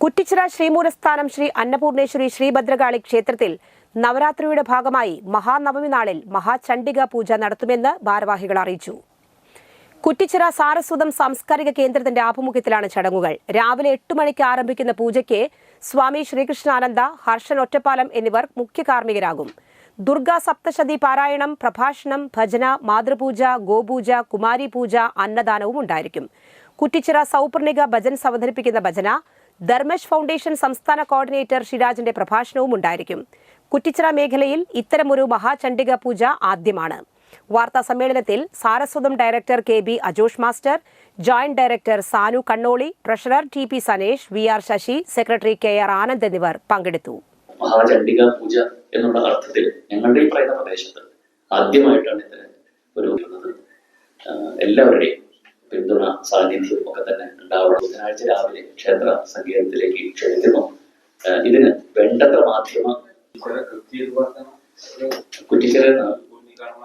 കുറ്റിച്ചിറ ശ്രീമൂലസ്ഥാനം ശ്രീ അന്നപൂർണേശ്വരി ശ്രീഭദ്രകാളി ക്ഷേത്രത്തിൽ നവരാത്രിയുടെ ഭാഗമായി മഹാനവമി നാളിൽ മഹാചണ്ഡിക പൂജ നടത്തുമെന്ന് ഭാരവാഹികൾ അറിയിച്ചു. കുറ്റിച്ചിറ സാരസ്വതം സാംസ്കാരിക കേന്ദ്രത്തിന്റെ ആഭിമുഖ്യത്തിലാണ് ചടങ്ങുകൾ. രാവിലെ 8 മണിക്ക് ആരംഭിക്കുന്ന പൂജയ്ക്ക് സ്വാമി ശ്രീകൃഷ്ണാനന്ദ, ഹർഷൻ ഒറ്റപ്പാലം എന്നിവർ മുഖ്യ കാർമ്മികരാകും. ദുർഗാ സപ്തശതി പാരായണം, പ്രഭാഷണം, ഭജന, മാതൃപൂജ, ഗോപൂജ, കുമാരി പൂജ, അന്നദാനവും ഉണ്ടായിരിക്കും. കുറ്റിച്ചിറ സൗപർണിക ഭജൻസ് അവതരിപ്പിക്കുന്ന ഭജന, ധർമ്മേഷ് ഫൗണ്ടേഷൻ സംസ്ഥാന കോർഡിനേറ്റർ ഷിരാജിന്റെ പ്രഭാഷണവും ഉണ്ടായിരിക്കും. കുറ്റിച്ചിറ മേഖലയിൽ ഇത്തരമൊരു മഹാചണ്ഡിക പൂജ ആദ്യമാണ്. വാർത്താ സമ്മേളനത്തിൽ Saraswatham director KB Ajosh master, joint director Sanu Kannoli, treasurer TP Sanesh, VR Sasi, secretary KR Anand എന്നിവർ പങ്കെടുത്തു. മഹാചണ്ഡിക പൂജ എന്നുള്ള അർത്ഥത്തിൽ ഞങ്ങളുടെ ഈ പറയുന്ന പ്രദേശത്ത് ആദ്യമായിട്ടാണ് ഇത് ഒരു എല്ലാവരുടെയും പിന്തുണ, സാന്നിധ്യം ഒക്കെ തന്നെ ഉണ്ടാവണം. ബുധനാഴ്ച രാവിലെ ക്ഷേത്ര സങ്കേതത്തിലേക്ക് ക്ഷണിക്കുന്നു. ഇതിന് വേണ്ടത്ര മാധ്യമ കുറ്റിച്ചിറ